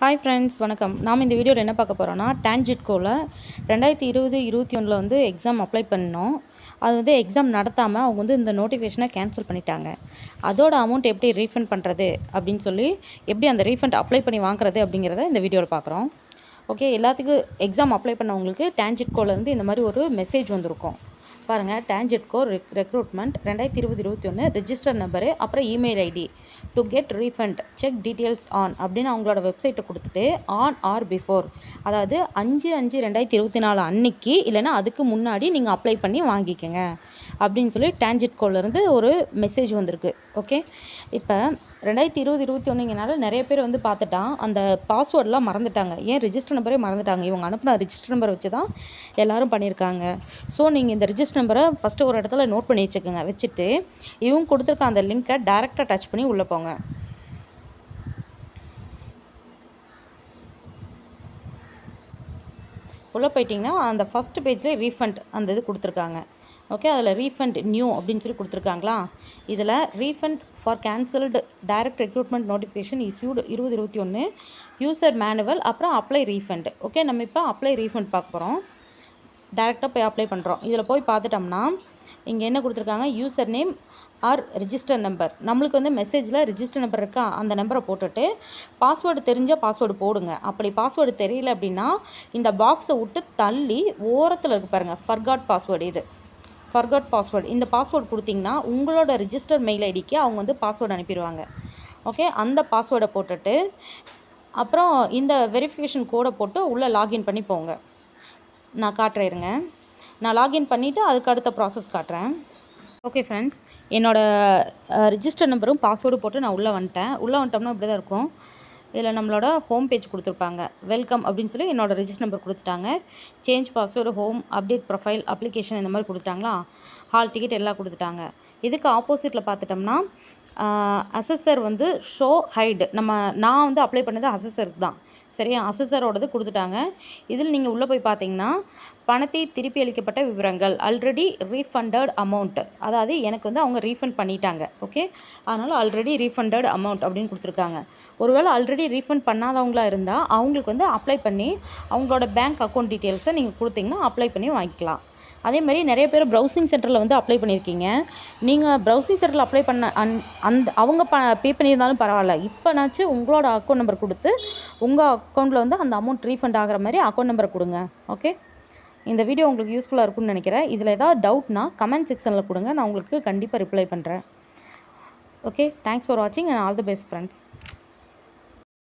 Hi friends, வணக்கம். நாம் இந்த வீடியோவில் என்ன பார்க்க போகிறோன்னா, டான்ஜெட்கோவில் 2020-21 வந்து எக்ஸாம் அப்ளை பண்ணோம். அது வந்து எக்ஸாம் நடத்தாமல் அவங்க வந்து இந்த நோட்டிஃபிகேஷனை கேன்சல் பண்ணிட்டாங்க. அதோட அமௌண்ட் எப்படி ரீஃபண்ட் பண்ணுறது அப்படின்னு சொல்லி, எப்படி அந்த ரீஃபண்ட் அப்ளை பண்ணி வாங்குறது அப்படிங்கிறத இந்த வீடியோவில் பார்க்குறோம். ஓகே, எல்லாத்துக்கும் எக்ஸாம் அப்ளை பண்ணவங்களுக்கு டான்ஜெட்கோலேருந்து இந்த மாதிரி ஒரு மெசேஜ் வந்திருக்கும். பாருங்கள், டான்ஜெட்கோ ரெக்ரூட்மெண்ட் 2020-21 ரெஜிஸ்டர் நம்பரு, அப்புறம் email ID to get refund check details on அப்படின்னு அவங்களோட வெப்சைட்டை கொடுத்துட்டு ஆன் ஆர் பிஃபோர், அதாவது 5/5/2024 அன்னைக்கு இல்லைனா அதுக்கு முன்னாடி நீங்கள் அப்ளை பண்ணி வாங்கிக்கோங்க அப்படின்னு சொல்லி டான்ஜெட்கோலேருந்து ஒரு மெசேஜ் வந்திருக்கு. ஓகே, இப்போ 2020-21ங்கனால நிறைய பேர் வந்து பார்த்துட்டான் அந்த பாஸ்வேர்டெலாம் மறந்துட்டாங்க. ஏன் ரெஜிஸ்டர் நம்பரே மறந்துட்டாங்க. இவங்க அனுப்பின ரெஜிஸ்டர் நம்பரை வச்சு தான் எல்லோரும் பண்ணியிருக்காங்க. ஸோ நீங்கள் இந்த ரெஜிஸ்டர் நம்பரை ஃபஸ்ட்டு ஒரு இடத்துல நோட் பண்ணி வச்சுக்கோங்க. வச்சுட்டு இவங்க கொடுத்துருக்க அந்த லிங்க்கை டைரெக்டாக டச் பண்ணி உள்ளே போங்க. உள்ளே போயிட்டிங்கன்னா அந்த ஃபஸ்ட்டு பேஜில் ரீஃபண்ட் அந்த இது கொடுத்துருக்காங்க. ஓகே, அதில் ரீஃபண்ட் நியூ அப்படின்னு சொல்லி கொடுத்துருக்காங்களா. இதில் refund for cancelled direct recruitment notification issued 2021 user manual, அப்புறம் அப்ளை ரீஃபண்ட். ஓகே, நம்ம இப்போ அப்ளை ரீஃபண்ட் பார்க்க போகிறோம். டைரெக்டாக போய் அப்ளை பண்ணுறோம். இதில் போய் பார்த்துட்டோம்னா இங்கே என்ன கொடுத்துருக்காங்க, user name or register number. நம்மளுக்கு வந்து மெசேஜில் ரிஜிஸ்டர் நம்பர் இருக்கா, அந்த நம்பரை போட்டுட்டு பாஸ்வேர்டு தெரிஞ்ச பாஸ்வேர்டு போடுங்க. அப்படி பாஸ்வேர்டு தெரியல அப்படின்னா இந்த பாக்ஸை விட்டு தள்ளி ஓரத்தில் இருக்கு பாருங்கள், ஃபர்காட் பாஸ்வேர்டு. இது ஃபர்காட் பாஸ்வேர்டு. இந்த பாஸ்வேர்டு கொடுத்திங்கன்னா உங்களோட ரிஜிஸ்டர் மெயில் ஐடிக்கு அவங்க வந்து பாஸ்வேர்டு அனுப்பிடுவாங்க. ஓகே, அந்த பாஸ்வேர்டை போட்டுட்டு அப்புறம் இந்த வெரிஃபிகேஷன் கோடை போட்டு உள்ளே லாகின் பண்ணி போங்க. நான் காட்டுறேன் இருங்க. நான் லாகின் பண்ணிவிட்டு அதுக்கு அடுத்த ப்ராசஸ் காட்டுறேன். ஓகே ஃப்ரெண்ட்ஸ், என்னோடய ரிஜிஸ்டர் நம்பரும் பாஸ்வேர்டும் போட்டு நான் உள்ளே வந்துட்டோம்னா இப்படி தான் இருக்கும். இதில் நம்மளோட ஹோம் பேஜ் கொடுத்துருப்பாங்க. வெல்கம் அப்படின்னு சொல்லி என்னோடய ரிஜிஸ்டர் நம்பர் கொடுத்துட்டாங்க. Change password, home, update profile, application இந்த மாதிரி கொடுத்துட்டாங்களா. ஹால் டிக்கெட் எல்லாம் கொடுத்துட்டாங்க. இதுக்கு ஆப்போசிட்டில் பார்த்துட்டோம்னா அசஸர் வந்து ஷோ ஹைடு. நான் வந்து அப்ளை பண்ணது அசஸருக்கு தான். சரியா, அசஸரோடது கொடுத்துட்டாங்க. இதில் நீங்கள் உள்ளே போய் பார்த்தீங்கன்னா பணத்தை திருப்பி அளிக்கப்பட்ட விவரங்கள், ஆல்ரெடி ரீஃபண்டட் அமௌண்ட், அதாவது எனக்கு வந்து அவங்க ரீஃபண்ட் பண்ணிட்டாங்க. ஓகே, அதனால் ஆல்ரெடி ரீஃபண்டட் அமௌண்ட் அப்படின்னு கொடுத்துருக்காங்க. ஒருவேளை ஆல்ரெடி ரீஃபண்ட் பண்ணாதவங்களா இருந்தால் அவங்களுக்கு வந்து அப்ளை பண்ணி அவங்களோட பேங்க் அக்கௌண்ட் டீட்டெயில்ஸை நீங்கள் கொடுத்தீங்கன்னா அப்ளை பண்ணி வாங்கிக்கலாம். அதே மாதிரி நிறைய பேர் ப்ரௌசிங் சென்டரில் வந்து அப்ளை பண்ணியிருக்கீங்க. நீங்கள் ப்ரௌசிங் சென்டரில் அப்ளை பண்ண அவங்க பே பண்ணியிருந்தாலும் பரவாயில்ல, இப்போனாச்சும் உங்களோட அக்கௌண்ட் நம்பர் கொடுத்து உங்கள் அக்கௌண்ட்டில் வந்து அந்த அமௌண்ட் ரீஃபண்ட் ஆகிற மாதிரி அக்கௌண்ட் நம்பரை கொடுங்க. ஓகே, இந்த வீடியோ உங்களுக்கு யூஸ்ஃபுல்லாக இருக்கும்னு நினைக்கிறேன். இதில் ஏதாவது டவுட்னா கமெண்ட் செக்ஷனில் கொடுங்க, நான் உங்களுக்கு கண்டிப்பாக ரிப்ளை பண்ணுறேன். ஓகே, தேங்க்ஸ் ஃபார் வாட்சிங் and all the best friends.